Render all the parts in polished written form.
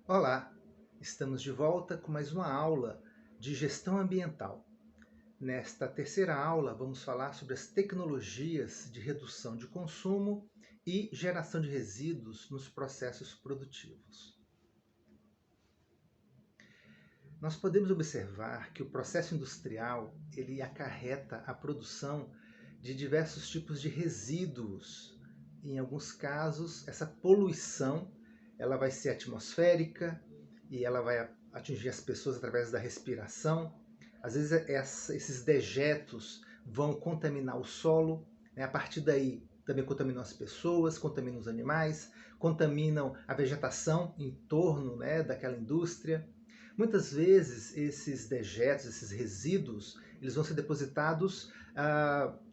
Olá, estamos de volta com mais uma aula de gestão ambiental. Nesta terceira aula, vamos falar sobre as tecnologias de redução de consumo e geração de resíduos nos processos produtivos. Nós podemos observar que o processo industrial ele acarreta a produção de diversos tipos de resíduos. Em alguns casos, essa poluição ela vai ser atmosférica e ela vai atingir as pessoas através da respiração. Às vezes esses dejetos vão contaminar o solo, né? A partir daí também contaminam as pessoas, contaminam os animais, contaminam a vegetação em torno, né, daquela indústria. Muitas vezes esses dejetos, esses resíduos, eles vão ser depositados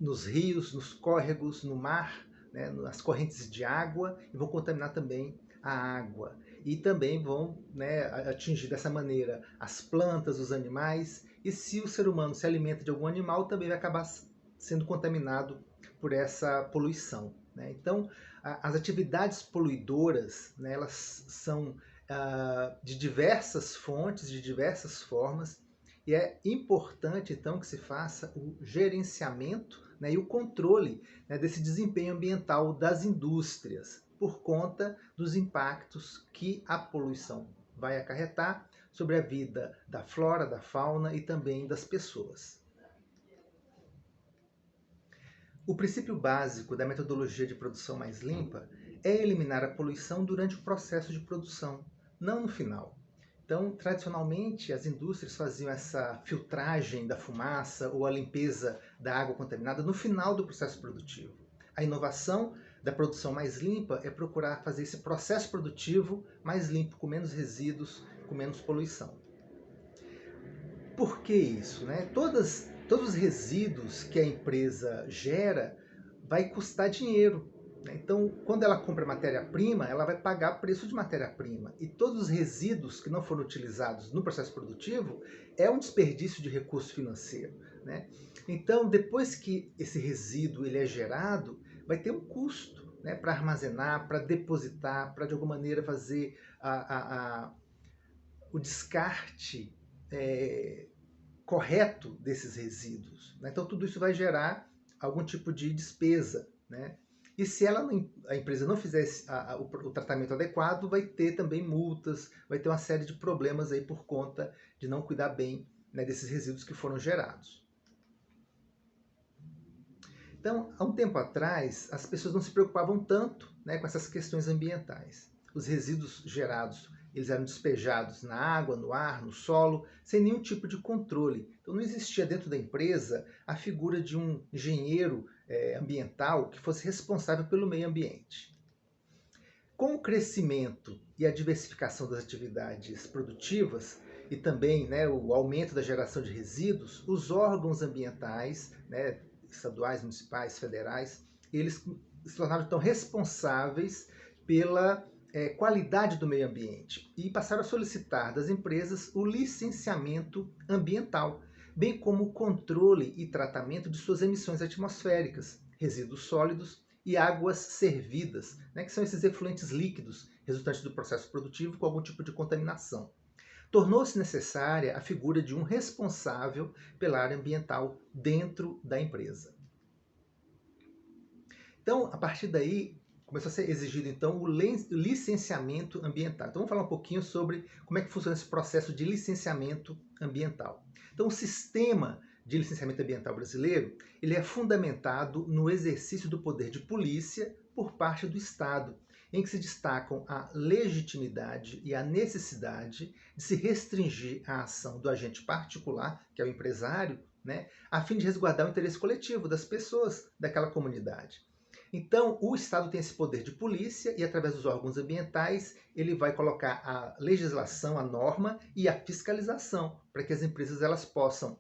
nos rios, nos córregos, no mar, né, nas correntes de água e vão contaminar também a água. E também vão, né, atingir dessa maneira as plantas, os animais. E se o ser humano se alimenta de algum animal, também vai acabar sendo contaminado por essa poluição, né? Então, as atividades poluidoras, né, elas são de diversas fontes, de diversas formas, e é importante então que se faça o gerenciamento, né, e o controle, né, desse desempenho ambiental das indústrias, por conta dos impactos que a poluição vai acarretar sobre a vida da flora, da fauna e também das pessoas. O princípio básico da metodologia de produção mais limpa é eliminar a poluição durante o processo de produção, não no final. Então, tradicionalmente, as indústrias faziam essa filtragem da fumaça ou a limpeza da água contaminada no final do processo produtivo. A inovação da produção mais limpa é procurar fazer esse processo produtivo mais limpo, com menos resíduos, com menos poluição. Por que isso, né? Todos os resíduos que a empresa gera vai custar dinheiro, né? Então, quando ela compra matéria-prima, ela vai pagar preço de matéria-prima. E todos os resíduos que não foram utilizados no processo produtivo é um desperdício de recurso financeiro, né? Então, depois que esse resíduo ele é gerado, vai ter um custo, né, para armazenar, para depositar, para de alguma maneira fazer o descarte correto desses resíduos, né? Então tudo isso vai gerar algum tipo de despesa, né? E se a empresa não fizer o tratamento adequado, vai ter também multas, vai ter uma série de problemas aí por conta de não cuidar bem, né, desses resíduos que foram gerados. Então, há um tempo atrás, as pessoas não se preocupavam tanto, né, com essas questões ambientais. Os resíduos gerados, eles eram despejados na água, no ar, no solo, sem nenhum tipo de controle. Então, não existia dentro da empresa a figura de um engenheiro ambiental que fosse responsável pelo meio ambiente. Com o crescimento e a diversificação das atividades produtivas e também, né, o aumento da geração de resíduos, os órgãos ambientais, né, estaduais, municipais, federais, eles se tornaram então responsáveis pela qualidade do meio ambiente e passaram a solicitar das empresas o licenciamento ambiental, bem como o controle e tratamento de suas emissões atmosféricas, resíduos sólidos e águas servidas, né, que são esses efluentes líquidos resultantes do processo produtivo com algum tipo de contaminação. Tornou-se necessária a figura de um responsável pela área ambiental dentro da empresa. Então, a partir daí, começou a ser exigido então o licenciamento ambiental. Então, vamos falar um pouquinho sobre como é que funciona esse processo de licenciamento ambiental. Então, o sistema de licenciamento ambiental brasileiro, ele é fundamentado no exercício do poder de polícia por parte do Estado, em que se destacam a legitimidade e a necessidade de se restringir a ação do agente particular, que é o empresário, né, a fim de resguardar o interesse coletivo das pessoas daquela comunidade. Então, o Estado tem esse poder de polícia e, através dos órgãos ambientais, ele vai colocar a legislação, a norma e a fiscalização para que as empresas elas possam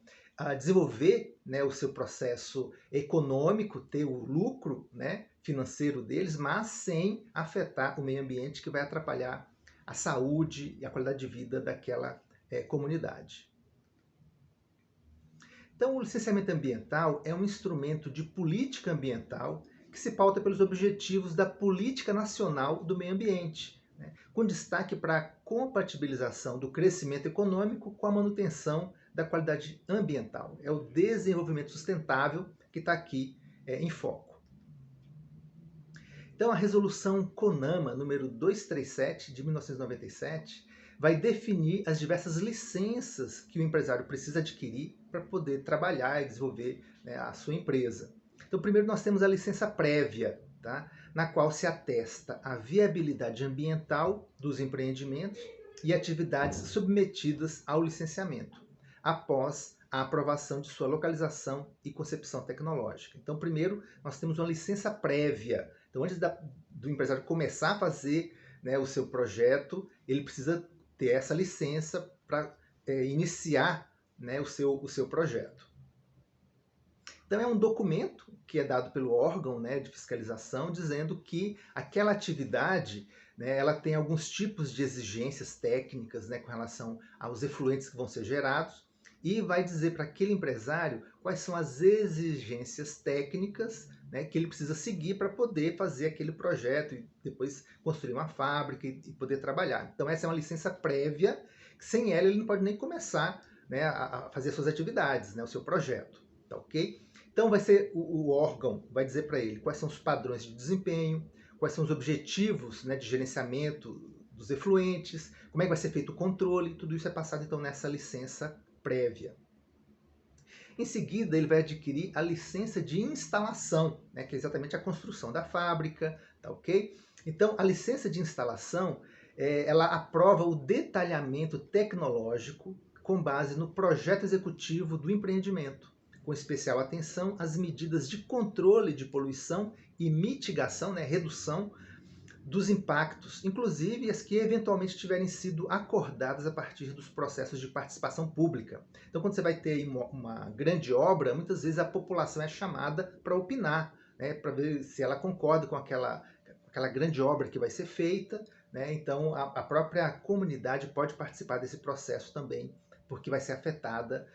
desenvolver, né, o seu processo econômico, ter o lucro, né, financeiro deles, mas sem afetar o meio ambiente, que vai atrapalhar a saúde e a qualidade de vida daquela comunidade. Então, o licenciamento ambiental é um instrumento de política ambiental que se pauta pelos objetivos da Política Nacional do Meio Ambiente, né, com destaque para a compatibilização do crescimento econômico com a manutenção da qualidade ambiental. É o desenvolvimento sustentável que está aqui em foco. Então, a resolução CONAMA número 237 de 1997 vai definir as diversas licenças que o empresário precisa adquirir para poder trabalhar e desenvolver, né, a sua empresa. Então, primeiro nós temos a licença prévia, tá? Na qual se atesta a viabilidade ambiental dos empreendimentos e atividades submetidas ao licenciamento, após a aprovação de sua localização e concepção tecnológica. Então, primeiro, nós temos uma licença prévia. Então, antes do empresário começar a fazer, né, o seu projeto, ele precisa ter essa licença para iniciar, né, o seu projeto. Então, é um documento que é dado pelo órgão, né, de fiscalização, dizendo que aquela atividade, né, ela tem alguns tipos de exigências técnicas, né, com relação aos efluentes que vão ser gerados, e vai dizer para aquele empresário quais são as exigências técnicas, né, que ele precisa seguir para poder fazer aquele projeto e depois construir uma fábrica e poder trabalhar. Então, essa é uma licença prévia, que sem ela ele não pode nem começar, né, a fazer suas atividades, né, o seu projeto. Tá ok? Então, vai ser o órgão vai dizer para ele quais são os padrões de desempenho, quais são os objetivos, né, de gerenciamento dos efluentes, como é que vai ser feito o controle, tudo isso é passado então nessa licença prévia. Em seguida, ele vai adquirir a licença de instalação, né, que é exatamente a construção da fábrica, tá ok? Então, a licença de instalação, ela aprova o detalhamento tecnológico com base no projeto executivo do empreendimento, com especial atenção às medidas de controle de poluição e mitigação, né, redução dos impactos, inclusive as que eventualmente tiverem sido acordadas a partir dos processos de participação pública. Então, quando você vai ter uma grande obra, muitas vezes a população é chamada para opinar, né, para ver se ela concorda com aquela grande obra que vai ser feita, né? Então, a própria comunidade pode participar desse processo também, porque vai ser afetada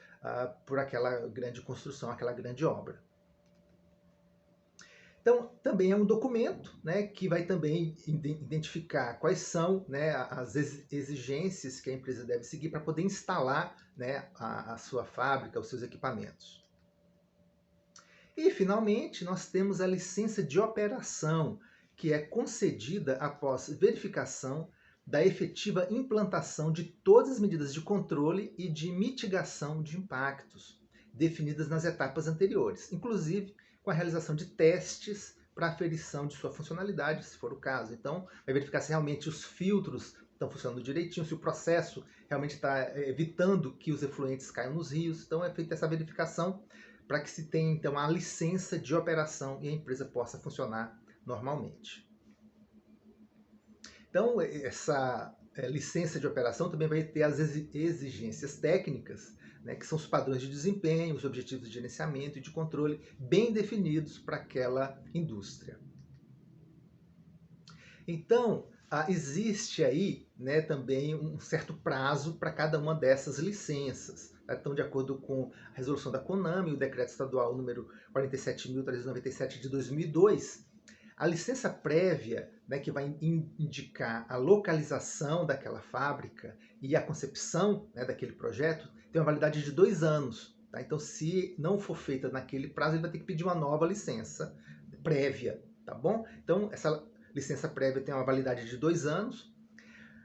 por aquela grande construção, aquela grande obra. Então, também é um documento, né, que vai também identificar quais são, né, as exigências que a empresa deve seguir para poder instalar, né, a sua fábrica, os seus equipamentos. E, finalmente, nós temos a licença de operação, que é concedida após verificação da efetiva implantação de todas as medidas de controle e de mitigação de impactos definidas nas etapas anteriores, inclusive com a realização de testes para aferição de sua funcionalidade, se for o caso. Então, vai verificar se realmente os filtros estão funcionando direitinho, se o processo realmente está evitando que os efluentes caiam nos rios. Então, é feita essa verificação para que se tenha, então, a licença de operação e a empresa possa funcionar normalmente. Então, essa licença de operação também vai ter as exigências técnicas, né, que são os padrões de desempenho, os objetivos de gerenciamento e de controle bem definidos para aquela indústria. Então, existe aí, né, também um certo prazo para cada uma dessas licenças. Então, de acordo com a resolução da CONAMA e o decreto estadual número 47.397 de 2002, a licença prévia, né, que vai indicar a localização daquela fábrica e a concepção, né, daquele projeto, tem uma validade de 2 anos. Tá? Então, se não for feita naquele prazo, ele vai ter que pedir uma nova licença prévia. Tá bom? Então, essa licença prévia tem uma validade de 2 anos.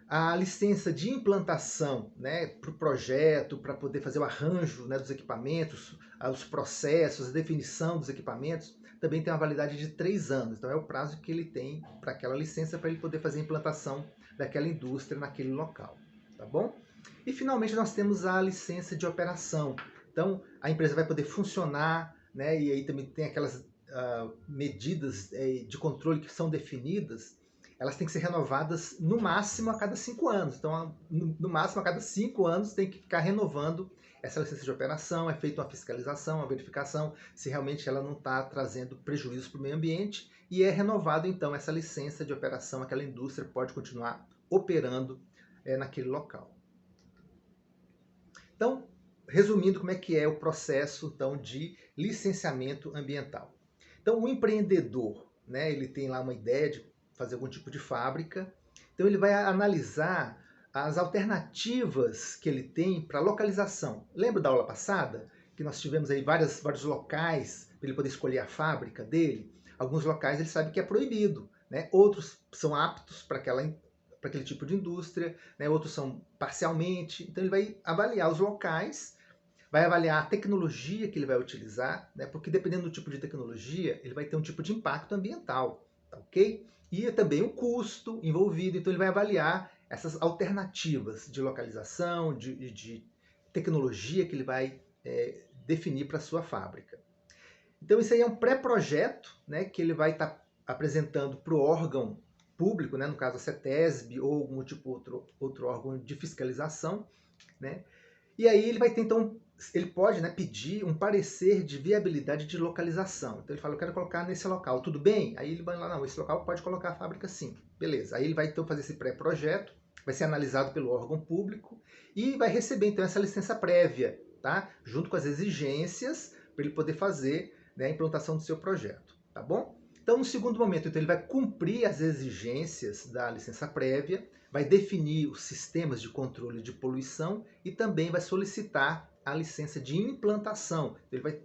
A licença de implantação, né, para o projeto, para poder fazer o arranjo, né, dos equipamentos, os processos, a definição dos equipamentos, também tem uma validade de 3 anos. Então, é o prazo que ele tem para aquela licença para ele poder fazer a implantação daquela indústria naquele local. Tá bom? E, finalmente, nós temos a licença de operação. Então, a empresa vai poder funcionar, né, e aí também tem aquelas medidas de controle que são definidas, elas têm que ser renovadas no máximo a cada 5 anos. Então, no máximo a cada 5 anos tem que ficar renovando essa licença de operação, é feita uma fiscalização, uma verificação se realmente ela não está trazendo prejuízos para o meio ambiente e é renovado então essa licença de operação, aquela indústria pode continuar operando naquele local. Então, resumindo como é que é o processo então, de licenciamento ambiental. Então, o empreendedor, né, ele tem lá uma ideia de fazer algum tipo de fábrica Então ele vai analisar as alternativas que ele tem para localização. Lembra da aula passada? Que nós tivemos aí vários locais para ele poder escolher a fábrica dele? Alguns locais ele sabe que é proibido, né? Outros são aptos para aquele tipo de indústria, né? Outros são parcialmente. Então ele vai avaliar os locais, vai avaliar a tecnologia que ele vai utilizar, né? Porque dependendo do tipo de tecnologia, ele vai ter um tipo de impacto ambiental, tá ok? E também o custo envolvido, então ele vai avaliar essas alternativas de localização, de tecnologia que ele vai definir para a sua fábrica. Então isso aí é um pré-projeto, né, que ele vai estar apresentando para o órgão público, né, no caso a CETESB ou algum tipo outro órgão de fiscalização, né? E aí ele vai ter, então, ele pode, né, pedir um parecer de viabilidade de localização. Então ele fala, eu quero colocar nesse local, tudo bem? Aí ele vai lá, não, esse local pode colocar a fábrica sim. Beleza. Aí ele vai então fazer esse pré-projeto, vai ser analisado pelo órgão público e vai receber então essa licença prévia, tá? Junto com as exigências para ele poder fazer, né, a implantação do seu projeto, tá bom? Então, no segundo momento, então, ele vai cumprir as exigências da licença prévia, vai definir os sistemas de controle de poluição e também vai solicitar a licença de implantação. Ele vai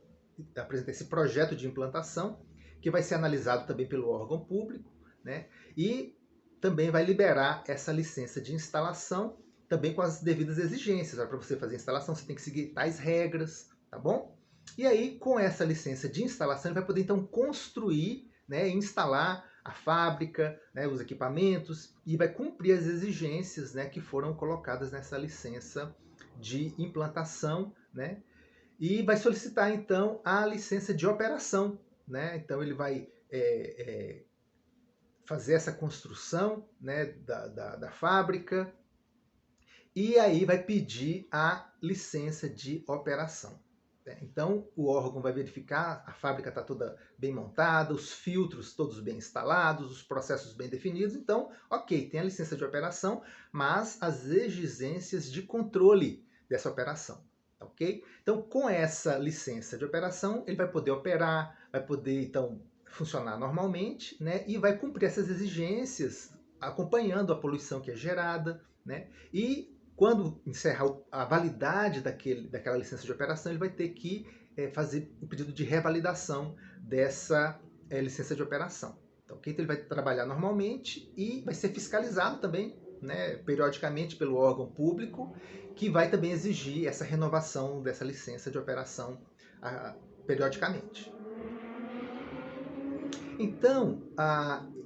apresentar esse projeto de implantação, que vai ser analisado também pelo órgão público, né? E também vai liberar essa licença de instalação, também com as devidas exigências. Para você fazer a instalação, você tem que seguir tais regras, tá bom? E aí, com essa licença de instalação, ele vai poder então construir, né, instalar a fábrica, né, os equipamentos, e vai cumprir as exigências, né, que foram colocadas nessa licença de implantação, né, e vai solicitar então a licença de operação, né, então ele vai fazer essa construção, né, da fábrica, e aí vai pedir a licença de operação. Então, o órgão vai verificar, a fábrica está toda bem montada, os filtros todos bem instalados, os processos bem definidos. Então, ok, tem a licença de operação, mas as exigências de controle dessa operação, ok? Então, com essa licença de operação, ele vai poder operar, vai poder, então, funcionar normalmente, né? E vai cumprir essas exigências, acompanhando a poluição que é gerada, né? E quando encerrar a validade daquela licença de operação, ele vai ter que fazer o pedido de revalidação dessa licença de operação. Então ele vai trabalhar normalmente e vai ser fiscalizado também, né, periodicamente pelo órgão público, que vai também exigir essa renovação dessa licença de operação periodicamente. Então,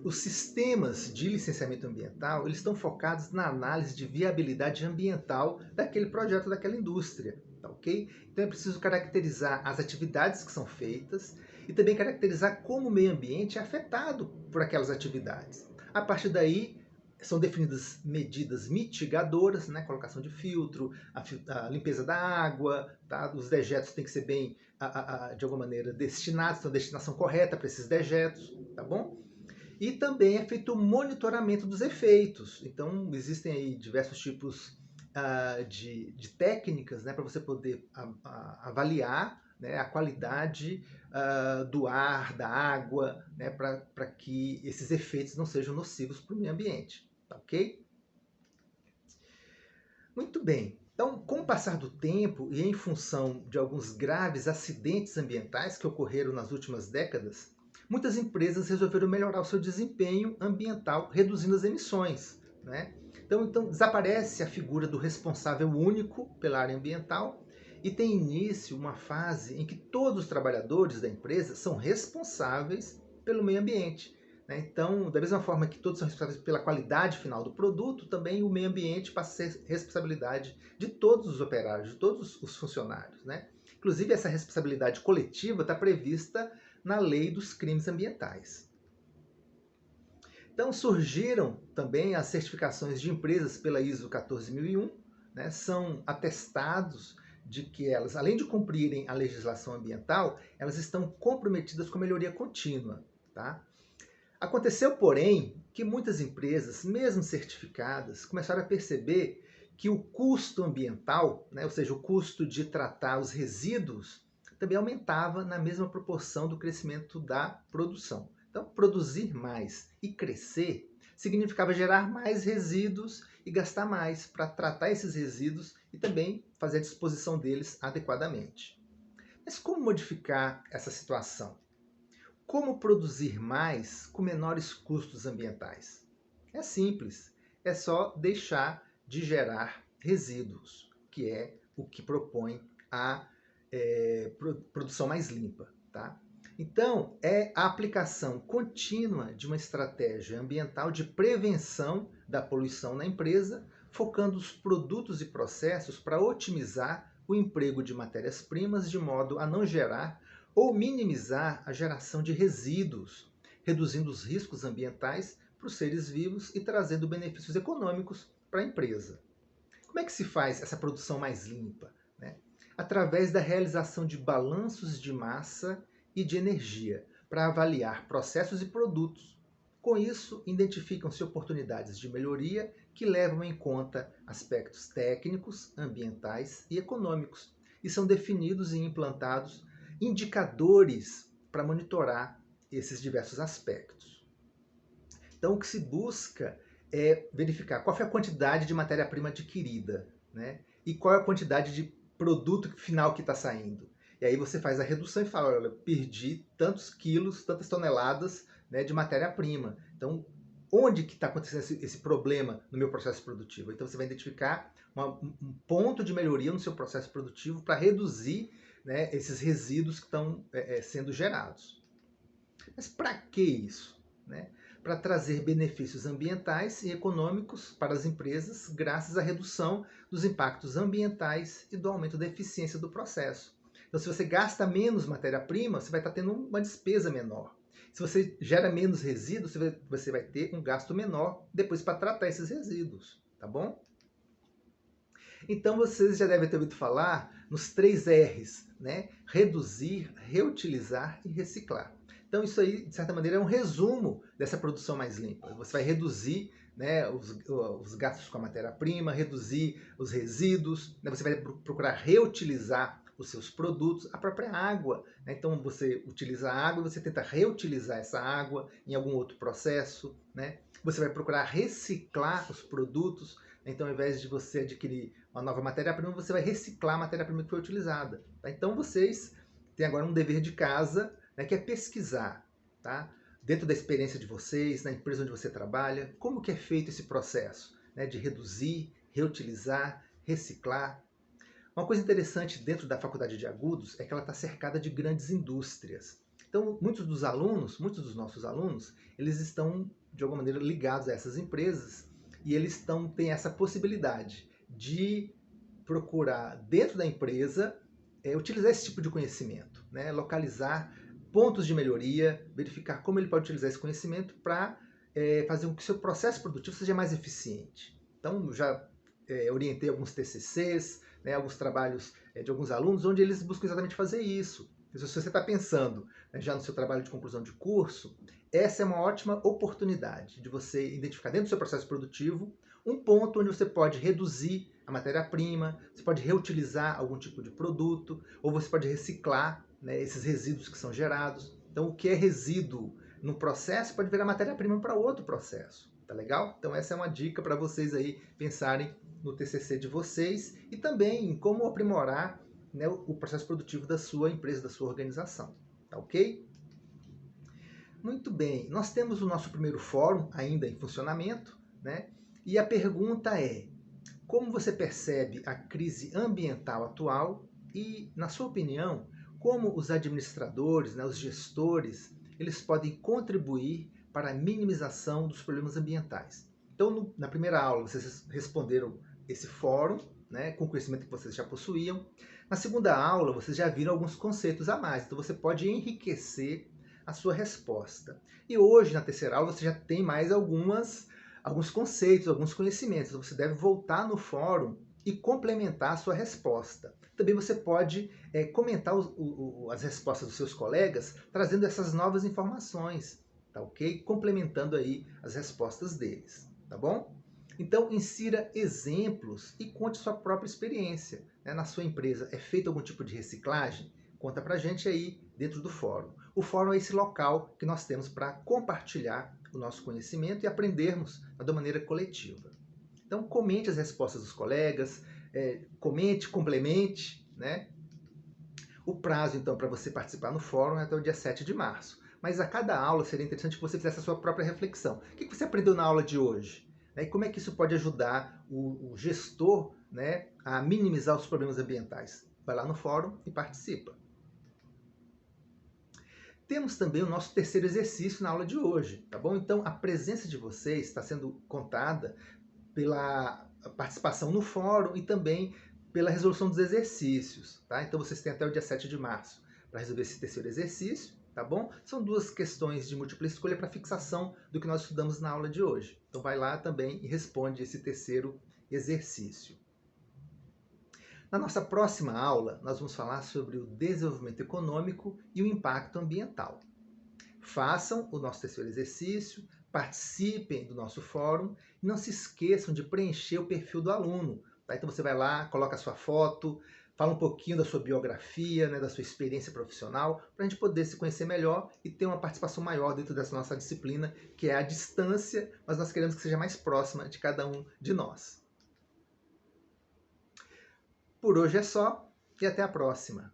os sistemas de licenciamento ambiental, eles estão focados na análise de viabilidade ambiental daquele projeto, daquela indústria, tá ok? Então é preciso caracterizar as atividades que são feitas e também caracterizar como o meio ambiente é afetado por aquelas atividades. A partir daí, são definidas medidas mitigadoras, né? Colocação de filtro, a limpeza da água, tá? Os dejetos têm que ser bem, de alguma maneira, destinados, então a destinação correta para esses dejetos, tá bom? E também é feito o monitoramento dos efeitos. Então, existem aí diversos tipos de técnicas, né, para você poder avaliar, né, a qualidade do ar, da água, né, para que esses efeitos não sejam nocivos para o meio ambiente. Tá ok? Muito bem. Então, com o passar do tempo e em função de alguns graves acidentes ambientais que ocorreram nas últimas décadas, muitas empresas resolveram melhorar o seu desempenho ambiental, reduzindo as emissões, né? Então desaparece a figura do responsável único pela área ambiental e tem início uma fase em que todos os trabalhadores da empresa são responsáveis pelo meio ambiente. Então, da mesma forma que todos são responsáveis pela qualidade final do produto, também o meio ambiente passa a ser responsabilidade de todos os operários, de todos os funcionários, né? Inclusive, essa responsabilidade coletiva está prevista na Lei dos Crimes Ambientais. Então, surgiram também as certificações de empresas pela ISO 14001, né? São atestados de que elas, além de cumprirem a legislação ambiental, elas estão comprometidas com a melhoria contínua, tá? Aconteceu, porém, que muitas empresas, mesmo certificadas, começaram a perceber que o custo ambiental, né, ou seja, o custo de tratar os resíduos, também aumentava na mesma proporção do crescimento da produção. Então, produzir mais e crescer significava gerar mais resíduos e gastar mais para tratar esses resíduos e também fazer a disposição deles adequadamente. Mas como modificar essa situação? Como produzir mais com menores custos ambientais? É simples, é só deixar de gerar resíduos, que é o que propõe a produção mais limpa. Tá? Então, é a aplicação contínua de uma estratégia ambiental de prevenção da poluição na empresa, focando os produtos e processos para otimizar o emprego de matérias-primas de modo a não gerar ou minimizar a geração de resíduos, reduzindo os riscos ambientais para os seres vivos e trazendo benefícios econômicos para a empresa. Como é que se faz essa produção mais limpa? Né? Através da realização de balanços de massa e de energia, para avaliar processos e produtos. Com isso, identificam-se oportunidades de melhoria que levam em conta aspectos técnicos, ambientais e econômicos, e são definidos e implantados indicadores para monitorar esses diversos aspectos. Então, o que se busca é verificar qual foi a quantidade de matéria-prima adquirida, né? E qual é a quantidade de produto final que está saindo. E aí você faz a redução e fala, olha, perdi tantos quilos, tantas toneladas, né, de matéria-prima. Então, onde que está acontecendo esse problema no meu processo produtivo? Então, você vai identificar um ponto de melhoria no seu processo produtivo para reduzir, né, esses resíduos que estão sendo gerados. Mas para que isso? Né? Para trazer benefícios ambientais e econômicos para as empresas, graças à redução dos impactos ambientais e do aumento da eficiência do processo. Então, se você gasta menos matéria-prima, você vai estar tendo uma despesa menor. Se você gera menos resíduos, você vai ter um gasto menor depois para tratar esses resíduos, tá bom? Então, vocês já devem ter ouvido falar nos 3 R's, né? Reduzir, reutilizar e reciclar. Então, isso aí, de certa maneira, é um resumo dessa produção mais limpa. Você vai reduzir, né, os gastos com a matéria-prima, reduzir os resíduos, né, você vai procurar reutilizar os seus produtos, a própria água. Né? Então, você utiliza a água e você tenta reutilizar essa água em algum outro processo. Né? Você vai procurar reciclar os produtos. Então, ao invés de você adquirir uma nova matéria-prima, você vai reciclar a matéria-prima que foi utilizada. Tá? Então, vocês têm agora um dever de casa, né, que é pesquisar, tá? Dentro da experiência de vocês, na empresa onde você trabalha, como que é feito esse processo, né, de reduzir, reutilizar, reciclar. Uma coisa interessante dentro da Faculdade de Agudos é que ela está cercada de grandes indústrias. Então, muitos dos nossos alunos, eles estão, de alguma maneira, ligados a essas empresas e eles têm essa possibilidade de procurar, dentro da empresa, utilizar esse tipo de conhecimento, né? Localizar pontos de melhoria, verificar como ele pode utilizar esse conhecimento para fazer com que o seu processo produtivo seja mais eficiente. Então, já orientei alguns TCCs, né, alguns trabalhos de alguns alunos, onde eles buscam exatamente fazer isso. Se você está pensando, né, já no seu trabalho de conclusão de curso, essa é uma ótima oportunidade de você identificar dentro do seu processo produtivo um ponto onde você pode reduzir a matéria-prima, você pode reutilizar algum tipo de produto, ou você pode reciclar, né, esses resíduos que são gerados. Então, o que é resíduo no processo pode virar matéria-prima para outro processo. Tá legal? Então, essa é uma dica para vocês aí pensarem no TCC de vocês e também em como aprimorar, né, o processo produtivo da sua empresa, da sua organização. Tá ok? Muito bem, nós temos o nosso primeiro fórum ainda em funcionamento, né? E a pergunta é: como você percebe a crise ambiental atual e, na sua opinião, como os administradores, né, os gestores, eles podem contribuir para a minimização dos problemas ambientais? Então, na primeira aula, vocês responderam esse fórum, né, com o conhecimento que vocês já possuíam. Na segunda aula, vocês já viram alguns conceitos a mais, então você pode enriquecer a sua resposta. E hoje, na terceira aula, você já tem mais alguns conceitos, alguns conhecimentos. Então, você deve voltar no fórum e complementar a sua resposta. Também você pode comentar as respostas dos seus colegas, trazendo essas novas informações, tá ok? Complementando aí as respostas deles, tá bom? Então, insira exemplos e conte sua própria experiência. Né? Na sua empresa, é feito algum tipo de reciclagem? Conta pra gente aí dentro do fórum. O fórum é esse local que nós temos para compartilhar o nosso conhecimento e aprendermos de maneira coletiva. Então, comente as respostas dos colegas, comente, complemente, né? O prazo, então, para você participar no fórum é até o dia 7 de março. Mas a cada aula seria interessante que você fizesse a sua própria reflexão. O que você aprendeu na aula de hoje? E como é que isso pode ajudar o gestor, né, a minimizar os problemas ambientais? Vai lá no fórum e participa. Temos também o nosso terceiro exercício na aula de hoje, tá bom? Então, a presença de vocês está sendo contada pela participação no fórum e também pela resolução dos exercícios, tá? Então, vocês têm até o dia 7 de março para resolver esse terceiro exercício, tá bom? São duas questões de múltipla escolha para fixação do que nós estudamos na aula de hoje. Então, vai lá também e responde esse terceiro exercício. Na nossa próxima aula, nós vamos falar sobre o desenvolvimento econômico e o impacto ambiental. Façam o nosso terceiro exercício, participem do nosso fórum e não se esqueçam de preencher o perfil do aluno. Tá? Então você vai lá, coloca a sua foto, fala um pouquinho da sua biografia, né, da sua experiência profissional, para a gente poder se conhecer melhor e ter uma participação maior dentro dessa nossa disciplina, que é a distância, mas nós queremos que seja mais próxima de cada um de nós. Por hoje é só e até a próxima!